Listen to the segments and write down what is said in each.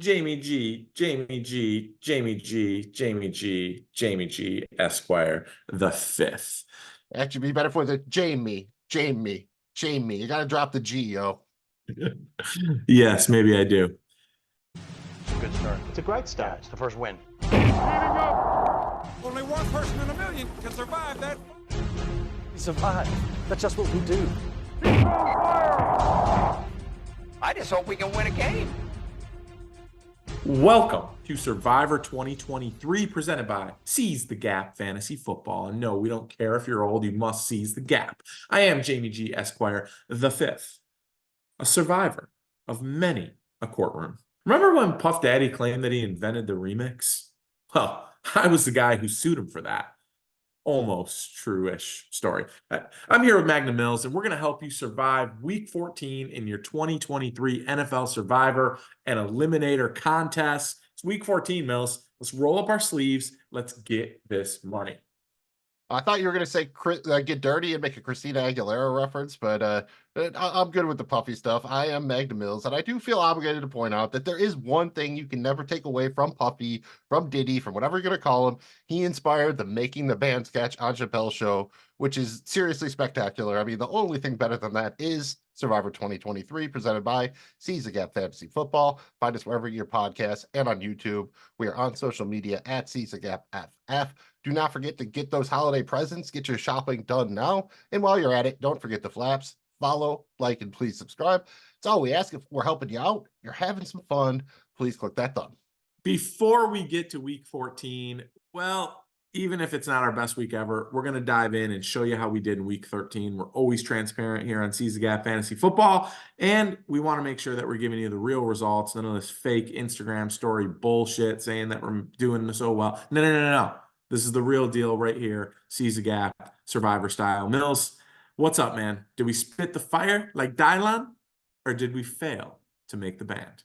Jamie G, Esquire, the fifth. Actually, be better for the Jamie. You got to drop the G, yo. Yes, maybe I do. It's a good start. It's a great start. Yeah, it's the first win. Only one person in a million can survive that. We survive. That's just what we do. I just hope we can win a game. Welcome to Survivor 2023, presented by Seize the Gap Fantasy Football. And no, we don't care if you're old, you must seize the gap. I am Jamie G. Esquire, the fifth, a survivor of many a courtroom. Remember when Puff Daddy claimed that he invented the remix? Well, I was the guy who sued him for that. Almost true-ish story. I'm here with Magnum, and we're going to help you survive Week 14 in your 2023 NFL Survivor and Eliminator contest. It's Week 14, Mills. Let's roll up our sleeves. Let's get this money. I thought you were going to say get dirty and make a Christina Aguilera reference, but I'm good with the puffy stuff. I am Magnum Mills, and I do feel obligated to point out that there is one thing you can never take away from Puffy, from Diddy, from whatever you're going to call him. He inspired the Making the Band sketch on Chappelle's show, which is seriously spectacular. I mean, the only thing better than that is Survivor 2023, presented by Seize the Gap Fantasy Football. Find us wherever your podcasts and on YouTube. We are on social media at Seize the Gap FF. Do not forget to get those holiday presents. Get your shopping done now. And while you're at it, don't forget the flaps. Follow, like, and please subscribe. It's all we ask. If we're helping you out, you're having some fun, please click that thumb. Before we get to Week 14, well, even if it's not our best week ever, we're going to dive in and show you how we did in Week 13. We're always transparent here on Seize the Gap Fantasy Football, and we want to make sure that we're giving you the real results, none of this fake Instagram story bullshit saying that we're doing so well. No. This is the real deal right here. Seize the Gap, Survivor style. Mills, what's up, man? Did we spit the fire like Dylan, or did we fail to make the band?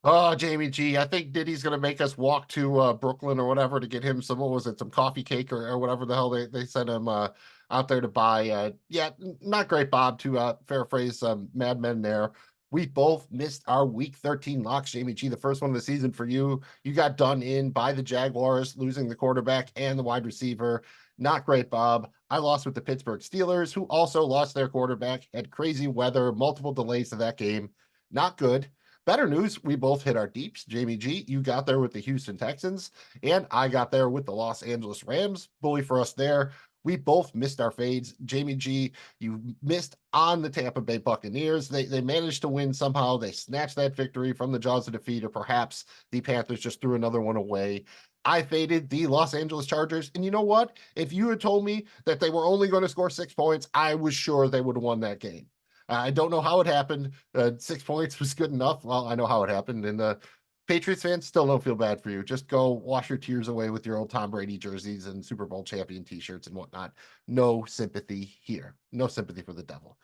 Oh, Jamie G, I think Diddy's going to make us walk to Brooklyn or whatever to get him some, what was it, some coffee cake or whatever the hell they sent him out there to buy. Yeah, not great, Bob, to paraphrase Mad Men there. We both missed our Week 13 locks, Jamie G, the first one of the season for you. You got done in by the Jaguars, losing the quarterback and the wide receiver. Not great, Bob. I lost with the Pittsburgh Steelers, who also lost their quarterback, had crazy weather, multiple delays to that game. Not good. Better news, we both hit our deeps. Jamie G, you got there with the Houston Texans, and I got there with the Los Angeles Rams. Bully for us there. We both missed our fades. Jamie G, you missed on the Tampa Bay Buccaneers. They managed to win somehow. They snatched that victory from the jaws of defeat, or perhaps the Panthers just threw another one away. I faded the Los Angeles Chargers. And you know what? If you had told me that they were only going to score 6 points, I was sure they would have won that game. I don't know how it happened. 6 points was good enough. Well, I know how it happened. And Patriots fans, still don't feel bad for you. Just go wash your tears away with your old Tom Brady jerseys and Super Bowl champion t-shirts and whatnot. No sympathy here. No sympathy for the devil.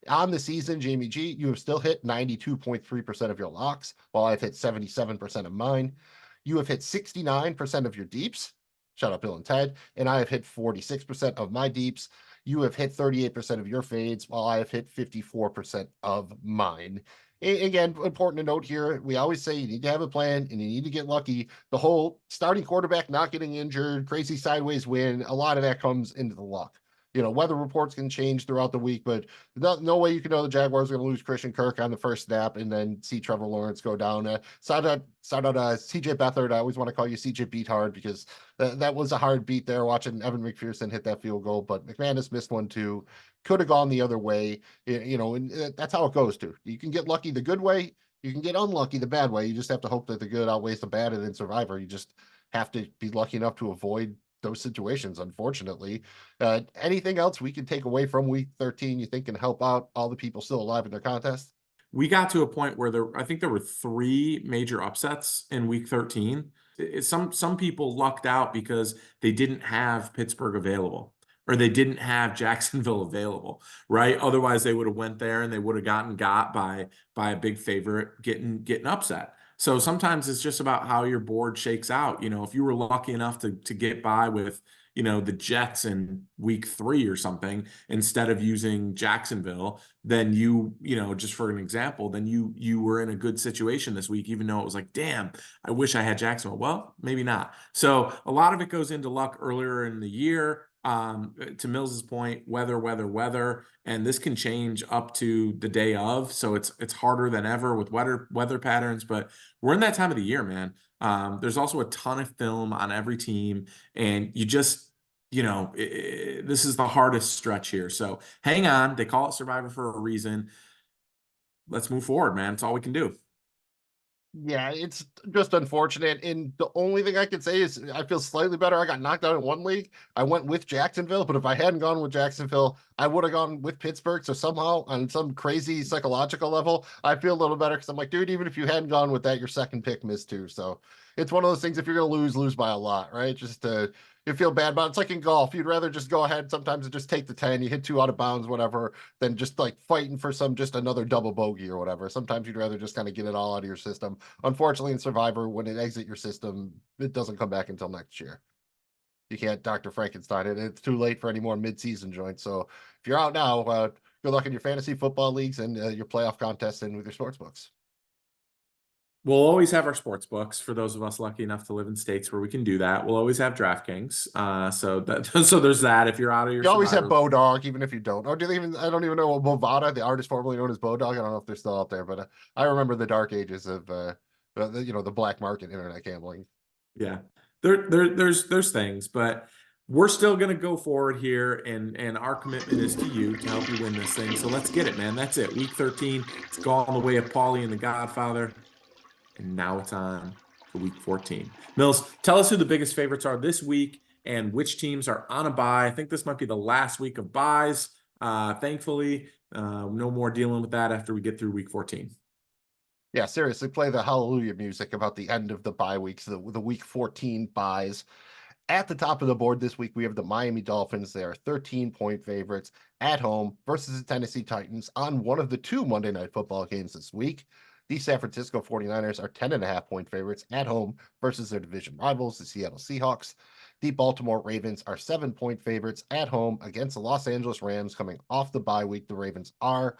On the season, Jamie G, you have still hit 92.3% of your locks, while I've hit 77% of mine. You have hit 69% of your deeps. Shout out Bill and Ted. And I have hit 46% of my deeps. You have hit 38% of your fades, while I have hit 54% of mine. Again, important to note here, we always say you need to have a plan and you need to get lucky. The whole starting quarterback not getting injured, crazy sideways win, a lot of that comes into the luck. You know, weather reports can change throughout the week, but no way you can know the Jaguars are going to lose Christian Kirk on the first snap and then see Trevor Lawrence go down. Shout out CJ Beathard. I always want to call you CJ Beathard because that was a hard beat there, watching Evan McPherson hit that field goal, but McManus missed one too. Could have gone the other way, you know, and that's how it goes too. You can get lucky the good way, you can get unlucky the bad way. You just have to hope that the good outweighs the bad, and in Survivor, you just have to be lucky enough to avoid those situations, unfortunately. Anything else we can take away from Week 13 you think can help out all the people still alive in their contest? We got to a point where I think there were 3 major upsets in Week 13. Some people lucked out because they didn't have Pittsburgh available, or they didn't have Jacksonville available, right? Otherwise, they would have went there and they would have got by a big favorite getting upset. So sometimes it's just about how your board shakes out. You know, if you were lucky enough to get by with, the Jets in week 3 or something instead of using Jacksonville, then just for an example, then you were in a good situation this week, even though it was like, damn, I wish I had Jacksonville. Well, maybe not. So a lot of it goes into luck earlier in the year. To Mills's point, weather, and this can change up to the day of. So it's harder than ever with weather patterns, but we're in that time of the year, man. There's also a ton of film on every team, and you just, this is the hardest stretch here. So hang on. They call it Survivor for a reason. Let's move forward, man. It's all we can do. Yeah, it's just unfortunate. And the only thing I can say is I feel slightly better. I got knocked out in one league. I went with Jacksonville, but if I hadn't gone with Jacksonville, I would have gone with Pittsburgh. So somehow, on some crazy psychological level, I feel a little better because I'm like, dude, even if you hadn't gone with that, your second pick missed too. So it's one of those things. If you're gonna lose by a lot, right? Just you feel bad about it. It's like in golf. You'd rather just go ahead sometimes and just take the 10, you hit 2 out of bounds, whatever, than just like fighting for just another double bogey or whatever. Sometimes you'd rather just kind of get it all out of your system. Unfortunately, in Survivor, when it exits your system, it doesn't come back until next year. You can't Dr. Frankenstein it. It's too late for any more mid-season joints. So if you're out now, good luck in your fantasy football leagues and your playoff contests and with your sports books. We'll always have our sports books for those of us lucky enough to live in states where we can do that. We'll always have DraftKings. So there's that. If you're out of your You always have Survivor. Bodog, even if you don't. Or do they even? I don't even know what Bovada, the artist formerly known as Bodog. I don't know if they're still out there, but I remember the dark ages of the black market internet gambling. Yeah, there's things, but we're still gonna go forward here, and our commitment is to you to help you win this thing. So let's get it, man. That's it. Week 13. It's gone the way of Paulie and the Godfather, and now it's on to week 14. Mills, tell us who the biggest favorites are this week and which teams are on a bye. I think this might be the last week of buys. Thankfully, no more dealing with that after we get through week 14. Yeah, seriously, play the hallelujah music about the end of the bye weeks, the week 14 buys. At the top of the board this week, we have the Miami Dolphins. They are 13-point favorites at home versus the Tennessee Titans on one of the 2 Monday Night Football games this week. The San Francisco 49ers are 10.5-point favorites at home versus their division rivals, the Seattle Seahawks. The Baltimore Ravens are 7-point favorites at home against the Los Angeles Rams coming off the bye week. The Ravens are.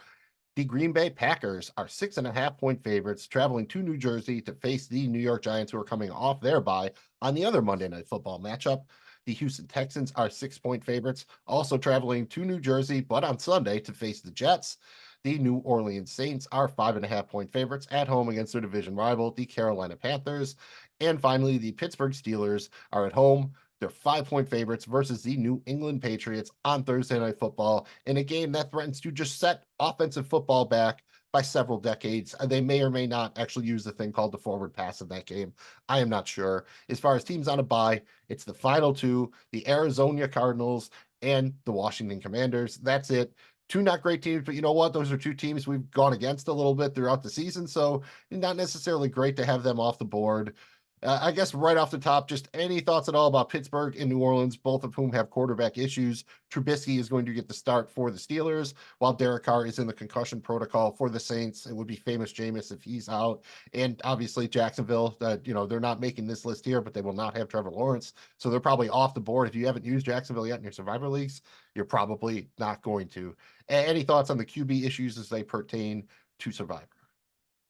The Green Bay Packers are 6.5-point favorites traveling to New Jersey to face the New York Giants, who are coming off their bye on the other Monday Night Football matchup. The Houston Texans are 6-point favorites, also traveling to New Jersey, but on Sunday to face the Jets. The New Orleans Saints are 5.5-point favorites at home against their division rival, the Carolina Panthers. And finally, the Pittsburgh Steelers are at home. They're 5-point favorites versus the New England Patriots on Thursday Night Football in a game that threatens to just set offensive football back by several decades. They may or may not actually use the thing called the forward pass in that game. I am not sure. As far as teams on a bye, it's the final 2, the Arizona Cardinals and the Washington Commanders. That's it. 2 not great teams, but you know what? Those are 2 teams we've gone against a little bit throughout the season, so not necessarily great to have them off the board. I guess right off the top, just any thoughts at all about Pittsburgh and New Orleans, both of whom have quarterback issues. Trubisky is going to get the start for the Steelers, while Derek Carr is in the concussion protocol for the Saints. It would be famous Jameis if he's out. And obviously Jacksonville, they're not making this list here, but they will not have Trevor Lawrence. So they're probably off the board. If you haven't used Jacksonville yet in your Survivor leagues, you're probably not going to. Any thoughts on the QB issues as they pertain to Survivor?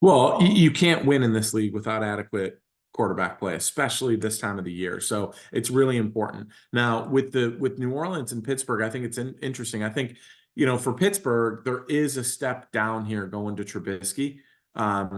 Well, you can't win in this league without adequate quarterback play, especially this time of the year. So it's really important. Now with New Orleans and Pittsburgh, I think it's interesting. I think, for Pittsburgh, there is a step down here going to Trubisky,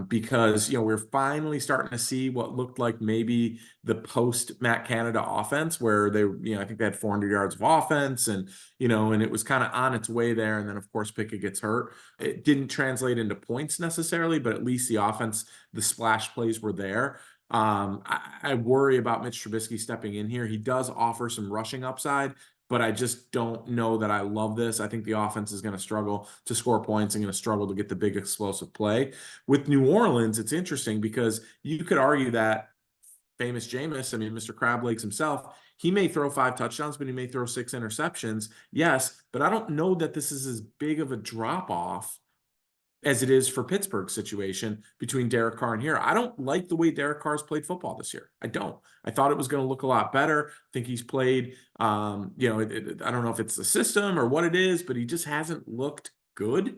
because, we're finally starting to see what looked like maybe the post Matt Canada offense where they, I think they had 400 yards of offense and it was kind of on its way there. And then of course Pickett gets hurt. It didn't translate into points necessarily, but at least the offense, the splash plays were there. I worry about Mitch Trubisky stepping in here. He does offer some rushing upside, but I just don't know that I love this. I think the offense is going to struggle to score points and going to struggle to get the big explosive play. With New Orleans, it's interesting because you could argue that famous Jameis, Mr. Crab Legs himself, he may throw 5 touchdowns, but he may throw 6 interceptions. Yes, but I don't know that this is as big of a drop-off as it is for Pittsburgh's situation between Derek Carr and here. I don't like the way Derek Carr's played football this year. I don't. I thought it was going to look a lot better. I think he's played, I don't know if it's the system or what it is, but he just hasn't looked good.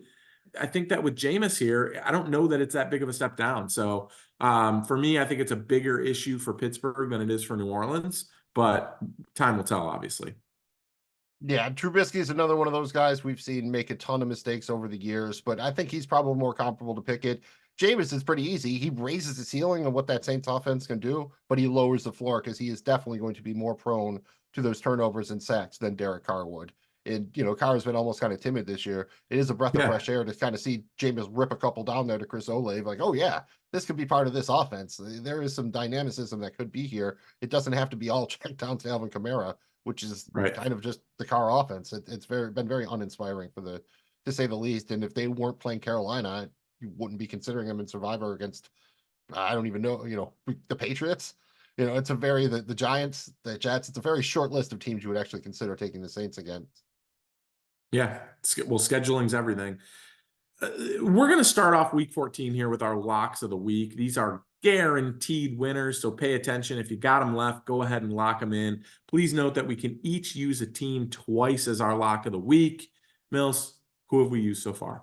I think that with Jameis here, I don't know that it's that big of a step down. So for me, I think it's a bigger issue for Pittsburgh than it is for New Orleans, but time will tell, obviously. Yeah, Trubisky is another one of those guys we've seen make a ton of mistakes over the years, but I think he's probably more comparable to Pickett. Jameis is pretty easy. He raises the ceiling of what that Saints offense can do, but he lowers the floor because he is definitely going to be more prone to those turnovers and sacks than Derek Carr would. And, Carr's been almost kind of timid this year. It is a breath of fresh air to kind of see Jameis rip a couple down there to Chris Olave. Like, oh, yeah, this could be part of this offense. There is some dynamicism that could be here. It doesn't have to be all checked down to Alvin Kamara, which is kind of just the Carr offense. It's been very uninspiring to say the least. And if they weren't playing Carolina, you wouldn't be considering them in Survivor against, I don't even know, the Patriots. It's a very, the Giants, the Jets, it's a very short list of teams you would actually consider taking the Saints against. Yeah. Well, scheduling's everything. We're going to start off week 14 here with our locks of the week. These are guaranteed winners, so pay attention. If you got them left, go ahead and lock them in. Please note that we can each use a team twice as our lock of the week. Mills, who have we used so far?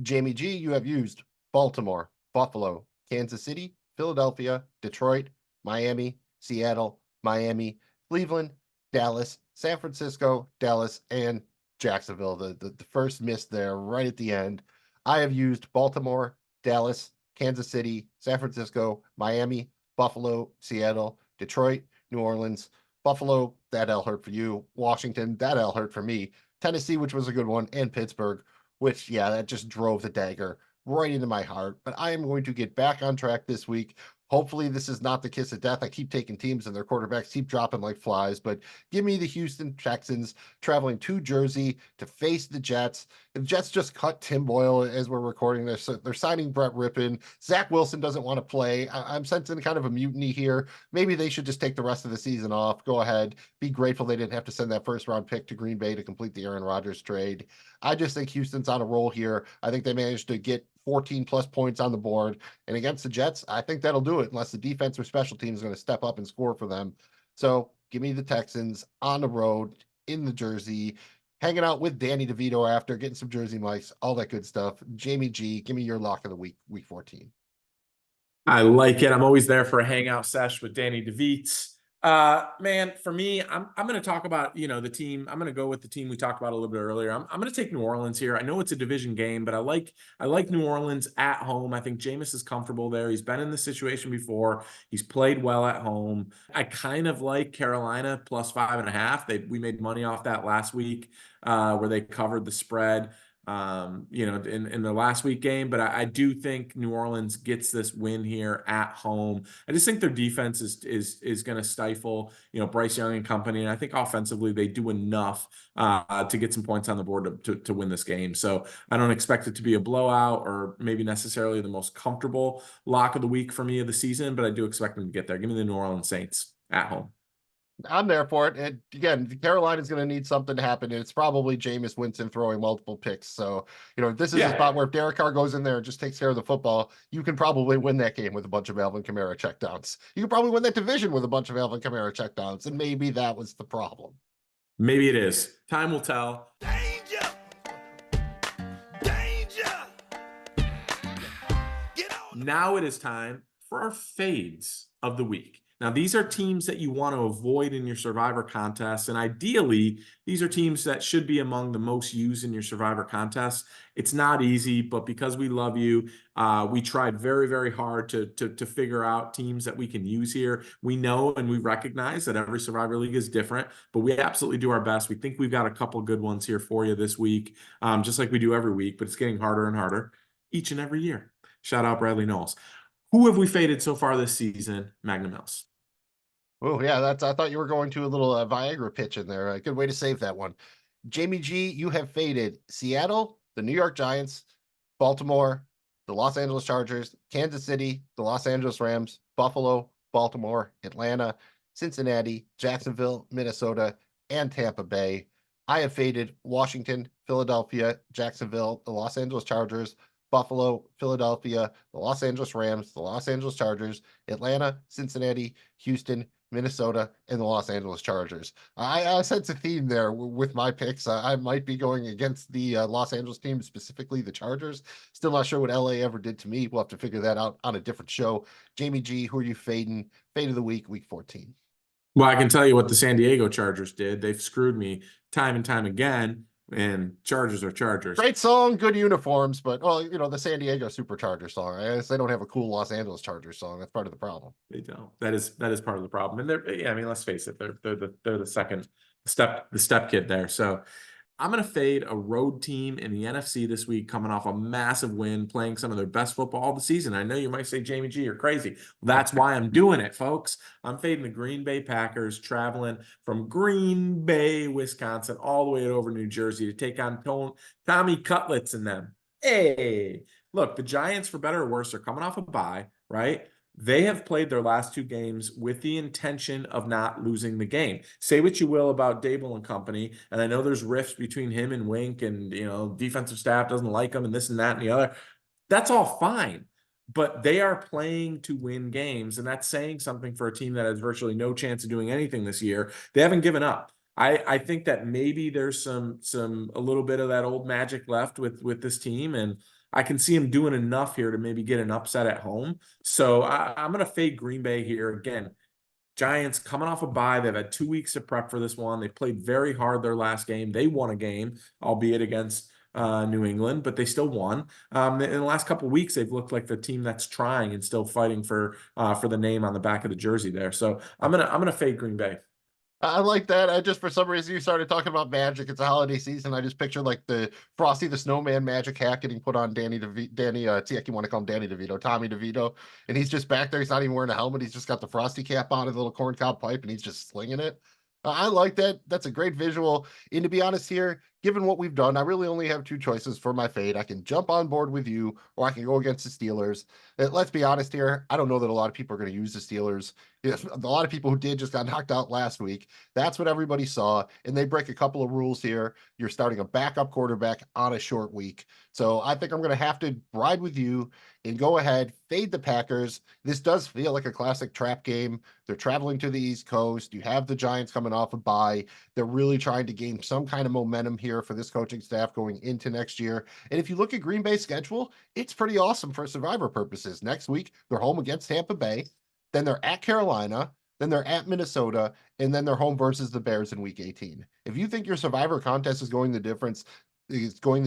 Jamie G, you have used Baltimore, Buffalo, Kansas City, Philadelphia, Detroit, Miami, Seattle, Miami, Cleveland, Dallas, San Francisco, Dallas, and Jacksonville. The first miss there right at the end. I have used Baltimore, Dallas, Kansas City, San Francisco, Miami, Buffalo, Seattle, Detroit, New Orleans. Buffalo, that L hurt for you. Washington, that L hurt for me. Tennessee, which was a good one, and Pittsburgh, which, yeah, that just drove the dagger right into my heart. But I am going to get back on track this week. Hopefully this is not the kiss of death. I keep taking teams and their quarterbacks keep dropping like flies, but give me the Houston Texans traveling to Jersey to face the Jets. The Jets just cut Tim Boyle as we're recording this. So they're signing Brett Rippon. Zach Wilson doesn't want to play. I'm sensing kind of a mutiny here. Maybe they should just take the rest of the season off. Go ahead. Be grateful they didn't have to send that first round pick to Green Bay to complete the Aaron Rodgers trade. I just think Houston's on a roll here. I think they managed to get 14 plus points on the board. And against the Jets, I think that'll do it unless the defense or special team is going to step up and score for them. So give me the Texans on the road in the Jersey, hanging out with Danny DeVito after, getting some Jersey mics, all that good stuff. Jamie G, give me your lock of the week, week 14. I like it. I'm always there for a hangout sesh with Danny DeVito. Man, for me, I'm going to talk about, the team. I'm going to go with the team we talked about a little bit earlier. I'm going to take New Orleans here. I know it's a division game, but I like New Orleans at home. I think Jameis is comfortable there. He's been in this situation before. He's played well at home. I kind of like Carolina plus 5.5. We made money off that last week, where they covered the spread. In the last week game, but I do think New Orleans gets this win here at home. I just think their defense is going to stifle, Bryce Young and company. And I think offensively they do enough to get some points on the board to win this game. So I don't expect it to be a blowout or maybe necessarily the most comfortable lock of the week for me of the season, but I do expect them to get there. Give me the New Orleans Saints at home. I'm there for it. And again, Carolina's going to need something to happen. And it's probably Jameis Winston throwing multiple picks. So, this is a spot where if Derek Carr goes in there and just takes care of the football, you can probably win that game with a bunch of Alvin Kamara checkdowns. You can probably win that division with a bunch of Alvin Kamara checkdowns. And maybe that was the problem. Maybe it is. Time will tell. Danger! Danger! Now it is time for our fades of the week. Now, these are teams that you want to avoid in your Survivor contest, and ideally, these are teams that should be among the most used in your Survivor contest. It's not easy, but because we love you, we tried very, very hard to figure out teams that we can use here. We know and we recognize that every Survivor League is different, but we absolutely do our best. We think we've got a couple good ones here for you this week, just like we do every week, but it's getting harder and harder each and every year. Shout out Bradley Knowles. Who have we faded so far this season? Magnum Mills. Oh, yeah, I thought you were going to a little Viagra pitch in there. A good way to save that one. Jamie G, you have faded Seattle, the New York Giants, Baltimore, the Los Angeles Chargers, Kansas City, the Los Angeles Rams, Buffalo, Baltimore, Atlanta, Cincinnati, Jacksonville, Minnesota, and Tampa Bay. I have faded Washington, Philadelphia, Jacksonville, the Los Angeles Chargers, Buffalo, Philadelphia, the Los Angeles Rams, the Los Angeles Chargers, Atlanta, Cincinnati, Houston, Minnesota, and the Los Angeles Chargers. I sense a theme there with my picks. I might be going against the Los Angeles team, specifically the Chargers. Still not sure what LA ever did to me. We'll have to figure that out on a different show. Jamie G, who are you fading? Fade of the week 14. Well, I can tell you what the San Diego Chargers did. They've screwed me time and time again, and Chargers are Chargers. Great song, good uniforms, but well, the San Diego Supercharger song. I guess they don't have a cool Los Angeles Chargers song. That's part of the problem. They don't. That is part of the problem. And I mean, let's face it, they're the second step kid there. So I'm going to fade a road team in the NFC this week, coming off a massive win, playing some of their best football of the season. I know you might say, Jamie G, you're crazy. That's why I'm doing it, folks. I'm fading the Green Bay Packers, traveling from Green Bay, Wisconsin, all the way over New Jersey to take on Tommy Cutlets and them. Hey, look, the Giants, for better or worse, are coming off a bye, right? They have played their last 2 games with the intention of not losing the game. Say what you will about Dable and company, and I know there's rifts between him and Wink, and defensive staff doesn't like him, and this and that and the other. That's all fine, but they are playing to win games, and that's saying something for a team that has virtually no chance of doing anything this year. They haven't given up. I think that maybe there's a little bit of that old magic left with this team, and I can see him doing enough here to maybe get an upset at home. So I'm going to fade Green Bay here. Again, Giants coming off a bye. They've had 2 weeks to prep for this one. They played very hard their last game. They won a game, albeit against New England, but they still won. In the last couple of weeks, they've looked like the team that's trying and still fighting for the name on the back of the jersey there. So I'm gonna fade Green Bay. I like that. I just, for some reason, you started talking about magic. It's a holiday season. I just pictured like the Frosty the Snowman magic hat getting put on Tommy DeVito, and he's just back there. He's not even wearing a helmet. He's just got the Frosty cap on, his little corncob pipe, and he's just slinging it. I like that. That's a great visual. And to be honest here, given what we've done, I really only have 2 choices for my fade. I can jump on board with you, or I can go against the Steelers. Let's be honest here. I don't know that a lot of people are going to use the Steelers. A lot of people who did just got knocked out last week. That's what everybody saw. And they break a couple of rules here. You're starting a backup quarterback on a short week. So I think I'm going to have to ride with you and go ahead, fade the Packers. This does feel like a classic trap game. They're traveling to the East Coast. You have the Giants coming off a bye. They're really trying to gain some kind of momentum here for this coaching staff going into next year. And if you look at Green Bay's schedule, it's pretty awesome for survivor purposes. Next week, they're home against Tampa Bay. Then they're at Carolina. Then they're at Minnesota. And then they're home versus the Bears in week 18. If you think your survivor contest is going the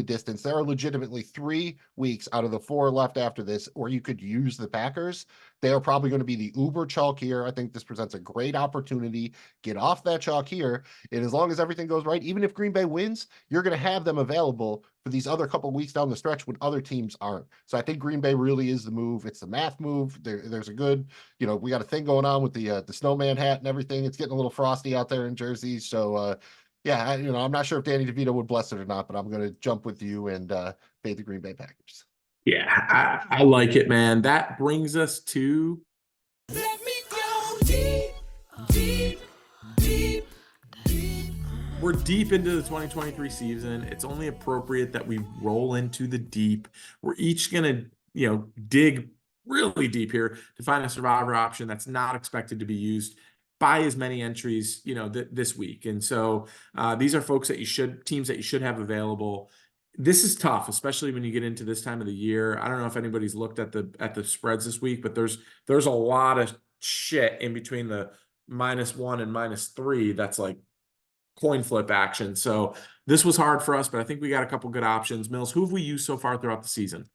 distance, there are legitimately 3 weeks out of the 4 left after this where you could use the Packers. They are probably going to be the uber chalk here. I think this presents a great opportunity. Get off that chalk here. And as long as everything goes right, even if Green Bay wins, you're going to have them available for these other couple of weeks down the stretch when other teams aren't. So I think Green Bay really is the move. It's the math move. There's a good, we got a thing going on with the snowman hat and everything. It's getting a little frosty out there in Jersey. So, yeah, I'm not sure if Danny DeVito would bless it or not, but I'm going to jump with you and fade the Green Bay Packers. Yeah, I like it, man. That brings us to Let me go deep, deep, deep, deep. we're deep into the 2023 season. It's only appropriate that we roll into the deep. We're each going to, dig really deep here to find a survivor option that's not expected to be used by as many entries, this week. And so these are folks teams that you should have available. This is tough, especially when you get into this time of the year. I don't know if anybody's looked at the spreads this week, but there's a lot of shit in between the -1 and -3 that's like coin flip action. So this was hard for us, but I think we got a couple good options. Mills, who have we used so far throughout the season?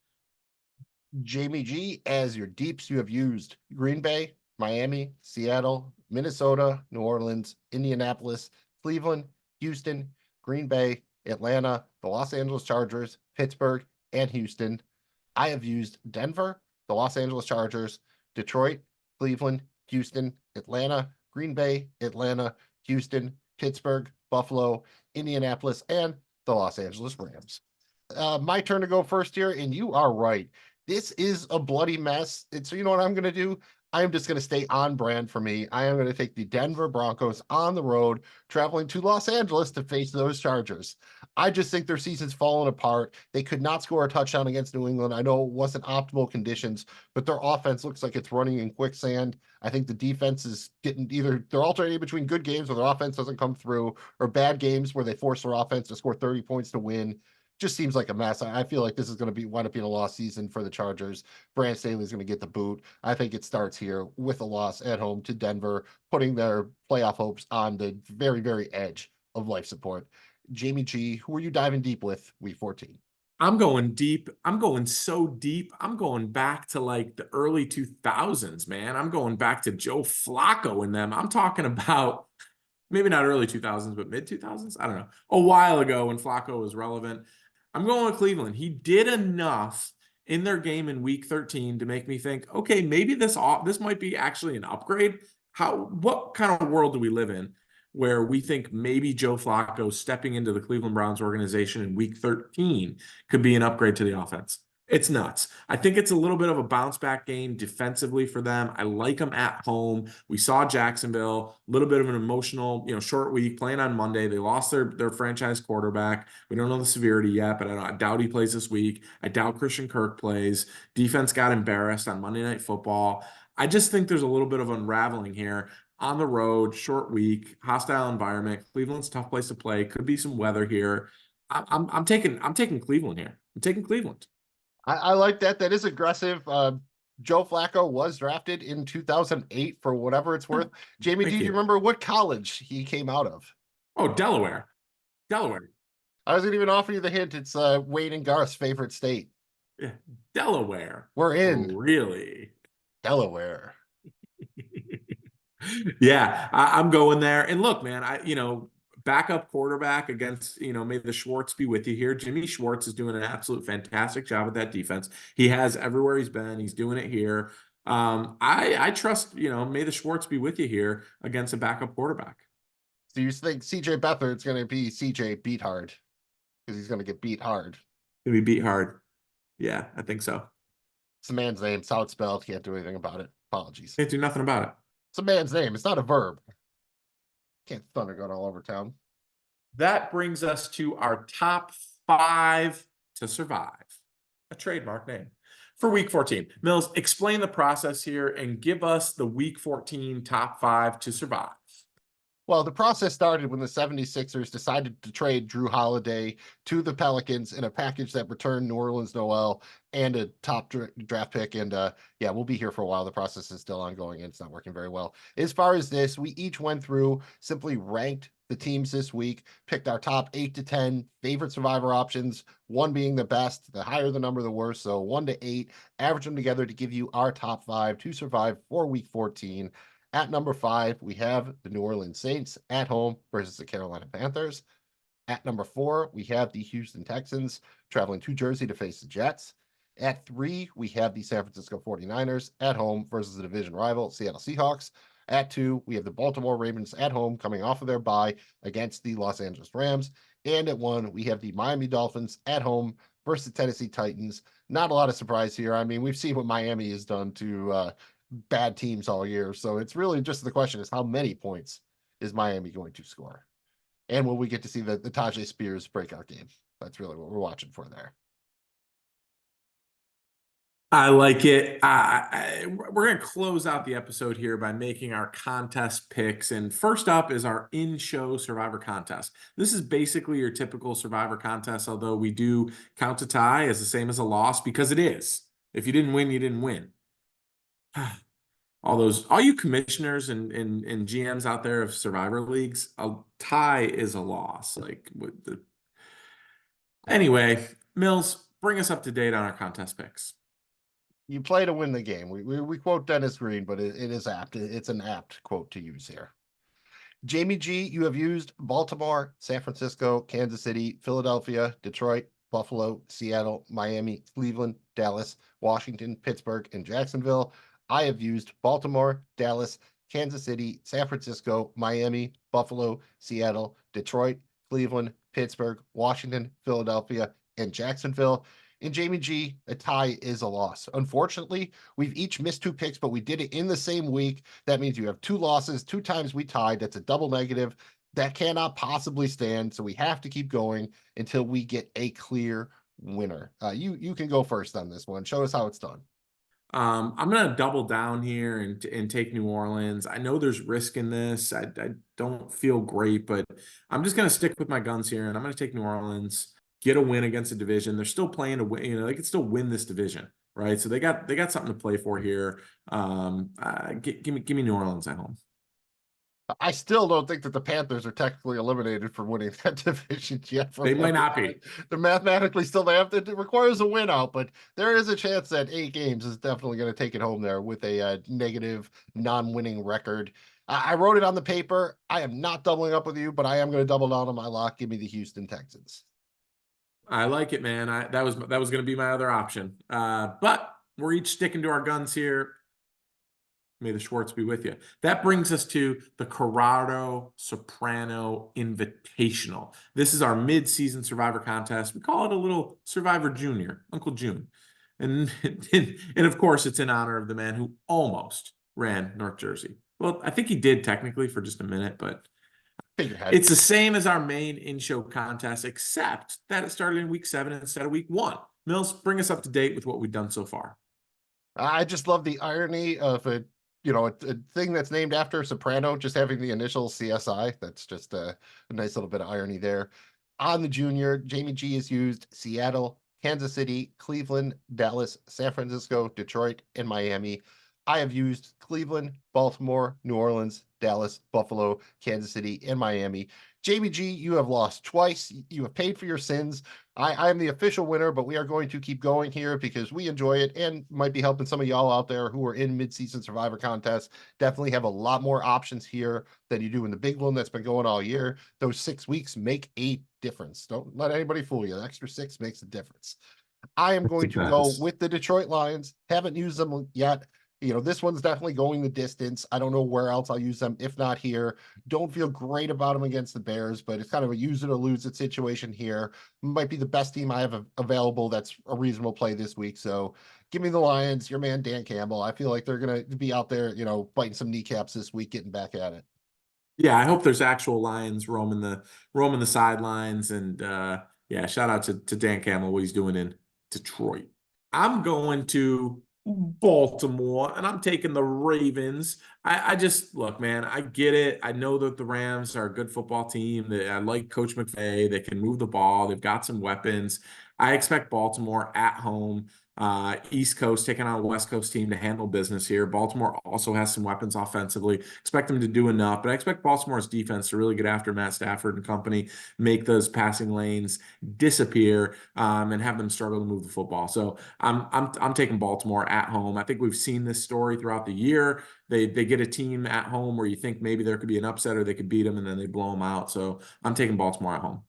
Jamie G, as your deeps, you have used Green Bay, Miami, Seattle, Minnesota, New Orleans, Indianapolis, Cleveland, Houston, Green Bay, Atlanta, the Los Angeles Chargers, Pittsburgh, and Houston. I have used Denver, the Los Angeles Chargers, Detroit, Cleveland, Houston, Atlanta, Green Bay, Atlanta, Houston, Pittsburgh, Buffalo, Indianapolis, and the Los Angeles Rams. My turn to go first here, and you are right. This is a bloody mess. And so you know what I'm going to do? I'm just going to stay on brand for me. I am going to take the Denver Broncos on the road, traveling to Los Angeles to face those Chargers. I just think their season's fallen apart. They could not score a touchdown against New England. I know it wasn't optimal conditions, but their offense looks like it's running in quicksand. I think the defense is getting either they're alternating between good games where their offense doesn't come through or bad games where they force their offense to score 30 points to win. Just seems like a mess. I feel like this is going to wind up being a lost season for the Chargers. Brand Staley's going to get the boot. I think it starts here with a loss at home to Denver, putting their playoff hopes on the very, very edge of life support. Jamie G, who are you diving deep with week 14? I'm going deep. I'm going so deep. I'm going back to like the early 2000s, man. I'm going back to Joe Flacco and them. I'm talking about maybe not early 2000s, but mid 2000s. I don't know. A while ago when Flacco was relevant. I'm going with Cleveland. He did enough in their game in week 13 to make me think, okay, maybe this might be actually an upgrade. What kind of world do we live in where we think maybe Joe Flacco stepping into the Cleveland Browns organization in week 13 could be an upgrade to the offense? It's nuts. I think it's a little bit of a bounce back game defensively for them. I like them at home. We saw Jacksonville, a little bit of an emotional, short week playing on Monday. They lost their franchise quarterback. We don't know the severity yet, but I doubt he plays this week. I doubt Christian Kirk plays. Defense got embarrassed on Monday Night Football. I just think there's a little bit of unraveling here. On the road, short week, hostile environment. Cleveland's a tough place to play. Could be some weather here. I'm taking Cleveland here. I'm taking Cleveland. I like that. That is aggressive. Joe Flacco was drafted in 2008 for whatever it's worth. Jamie, do you remember what college he came out of? Oh, Delaware. Delaware. I was going to even offer you the hint. It's Wade and Garth's favorite state. Yeah, Delaware. We're in. Oh, really? Delaware. Yeah, I'm going there. And look, man, backup quarterback against, may the Schwartz be with you here. Jimmy Schwartz is doing an absolute fantastic job with that defense. He has everywhere he's been. He's doing it here. I trust, may the Schwartz be with you here against a backup quarterback. So you think CJ Beathard's going to be CJ beat hard because he's going to get beat hard? He'll be beat hard. Yeah, I think so. It's a man's name. It's how it's spelled. Can't do anything about it. Apologies. Can't do nothing about it. It's a man's name. It's not a verb. Can't thunder going all over town. That brings us to our top 5 to survive. A trademark name. For week 14. Mills, explain the process here and give us the week 14 top 5 to survive. Well, the process started when the 76ers decided to trade Drew Holiday to the Pelicans in a package that returned New Orleans Noel and a top draft pick. And yeah, we'll be here for a while. The process is still ongoing and it's not working very well. As far as this, we each went through, simply ranked the teams this week, picked our top 8 to 10 favorite survivor options, 1 being the best, the higher the number, the worse. So 1 to 8, average them together to give you our top 5 to survive for week 14. At number 5, we have the New Orleans Saints at home versus the Carolina Panthers. At number 4, we have the Houston Texans traveling to Jersey to face the Jets. At 3, we have the San Francisco 49ers at home versus the division rival Seattle Seahawks. At 2, we have the Baltimore Ravens at home coming off of their bye against the Los Angeles Rams. And at 1, we have the Miami Dolphins at home versus the Tennessee Titans. Not a lot of surprise here. I mean, we've seen what Miami has done to bad teams all year. So it's really just the question is how many points is Miami going to score? And will we get to see the Tajay Spears breakout game? That's really what we're watching for there. I like it. We're going to close out the episode here by making our contest picks. And first up is our in-show Survivor contest. This is basically your typical Survivor contest, although we do count a tie as the same as a loss because it is. If you didn't win, you didn't win. All you commissioners and GMs out there of Survivor leagues, a tie is a loss. Anyway, Mills, bring us up to date on our contest picks. You play to win the game. We quote Dennis Green, but it is apt. It's an apt quote to use here. Jamie G, you have used Baltimore, San Francisco, Kansas City, Philadelphia, Detroit, Buffalo, Seattle, Miami, Cleveland, Dallas, Washington, Pittsburgh, and Jacksonville. I have used Baltimore, Dallas, Kansas City, San Francisco, Miami, Buffalo, Seattle, Detroit, Cleveland, Pittsburgh, Washington, Philadelphia, and Jacksonville. In Jamie G, a tie is a loss. Unfortunately, we've each missed 2 picks, but we did it in the same week. That means you have 2 losses, 2 times we tied. That's a double negative. That cannot possibly stand. So we have to keep going until we get a clear winner. You can go first on this one. Show us how it's done. I'm gonna double down here and take New Orleans. I know there's risk in this. I don't feel great, but I'm just gonna stick with my guns here, and I'm gonna take New Orleans, get a win against the division. They're still playing to win. You know, they can still win this division, right? So they got something to play for here. Give me New Orleans at home. I still don't think that the Panthers are technically eliminated from winning that division yet. They might not be. They're mathematically still there. It requires a win out, but there is a chance that 8 games is definitely going to take it home there with a negative non-winning record. I wrote it on the paper. I am not doubling up with you, but I am going to double down on my lock. Give me the Houston Texans. I like it, man. That was going to be my other option. But we're each sticking to our guns here. May the Schwartz be with you. That brings us to the Corrado Soprano Invitational. This is our mid-season Survivor contest. We call it a little Survivor Junior, Uncle June. And of course, it's in honor of the man who almost ran North Jersey. Well, I think he did technically for just a minute, but it's the same as our main in-show contest, except that it started in week 7 instead of week 1. Mills, bring us up to date with what we've done so far. I just love the irony of a thing that's named after Soprano, just having the initial CSI. That's just a nice little bit of irony there. On the junior, Jamie G has used Seattle, Kansas City, Cleveland, Dallas, San Francisco, Detroit, and Miami. I have used Cleveland, Baltimore, New Orleans, Dallas, Buffalo, Kansas City, and Miami. Jamie G, you have lost twice. You have paid for your sins. I am the official winner, but we are going to keep going here because we enjoy it and might be helping some of y'all out there who are in mid-season Survivor contests. Definitely have a lot more options here than you do in the big one that's been going all year. Those 6 weeks make a difference. Don't let anybody fool you. The extra 6 makes a difference. I am going to go with the Detroit Lions. Haven't used them yet. This one's definitely going the distance. I don't know where else I'll use them, if not here. Don't feel great about them against the Bears, but it's kind of a use it or lose it situation here. Might be the best team I have available that's a reasonable play this week. So give me the Lions, your man Dan Campbell. I feel like they're going to be out there, biting some kneecaps this week, getting back at it. Yeah, I hope there's actual Lions roaming the sidelines. And yeah, shout out to Dan Campbell, what he's doing in Detroit. I'm going to Baltimore, and I'm taking the Ravens. I just look, man, I get it. I know that the Rams are a good football team. I like Coach McVay. They can move the ball. They've got some weapons. I expect Baltimore at home, East Coast taking on a West Coast team to handle business here. Baltimore also has some weapons offensively. Expect them to do enough, but I expect Baltimore's defense to really get after Matt Stafford and company, make those passing lanes disappear, and have them struggle to move the football. So I'm taking Baltimore at home. I think we've seen this story throughout the year. They get a team at home where you think maybe there could be an upset or they could beat them, and then they blow them out. So I'm taking Baltimore at home.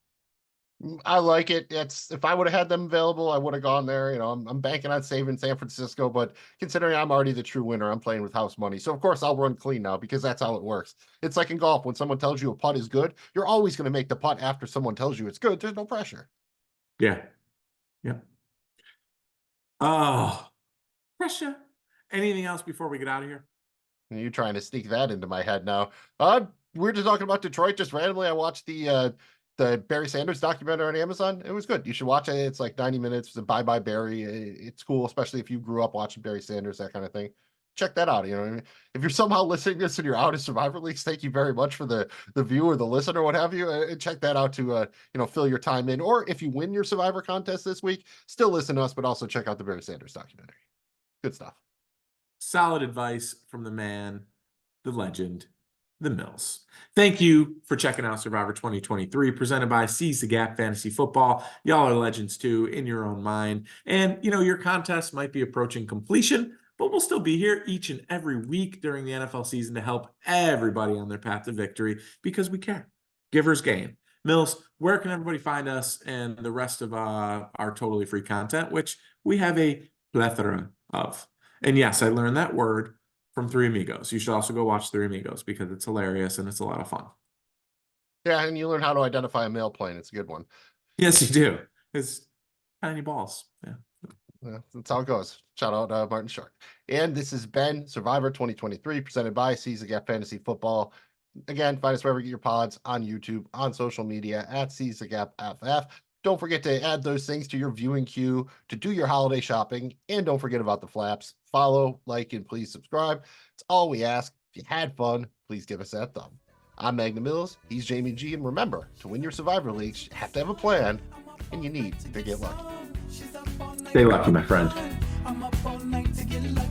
I like it. If I would have had them available, I would have gone there. I'm banking on saving San Francisco, but considering I'm already the true winner, I'm playing with house money. So of course I'll run clean now because that's how it works. It's like in golf, when someone tells you a putt is good, you're always going to make the putt after someone tells you it's good. There's no pressure. Yeah. Yeah. Oh, pressure. Anything else before we get out of here? You're trying to sneak that into my head now. We're just talking about Detroit. Just randomly, I watched the Barry Sanders documentary on Amazon. It was good. You should watch it. It's like 90 minutes. It's a Bye Bye Barry. It's cool, especially if you grew up watching Barry Sanders, that kind of thing. Check that out. If you're somehow listening to this and you're out of Survivor Leagues, thank you very much for the view or the listen or what have you. Check that out to fill your time in. Or if you win your Survivor contest this week, still listen to us, but also check out the Barry Sanders documentary. Good stuff. Solid advice from the man, the legend, the Mills. Thank you for checking out Survivor 2023, presented by Seize the Gap Fantasy Football. Y'all are legends too, in your own mind. And, your contest might be approaching completion, but we'll still be here each and every week during the NFL season to help everybody on their path to victory because we care. Givers gain. Mills, where can everybody find us and the rest of our totally free content, which we have a plethora of? And yes, I learned that word from Three Amigos. You should also go watch Three Amigos because it's hilarious and it's a lot of fun. Yeah, and you learn how to identify a male plane. It's a good one. Yes, you do. It's Tiny balls. Yeah. Yeah, that's how it goes. Shout out Martin Shark. And this has been Survivor 2023 presented by Seize the Gap Fantasy Football. Again, find us wherever you get your pods, on YouTube, on social media at Seize the Gap FF. Don't forget to add those things to your viewing queue to do your holiday shopping. And don't forget about the flaps. Follow, like, and please subscribe. It's all we ask. If you had fun, please give us that thumb. I'm Magnum Mills. He's Jamie G. And remember, to win your Survivor Leagues, you have to have a plan, and you need to get lucky. Stay lucky, my friend. I'm up all night to get lucky.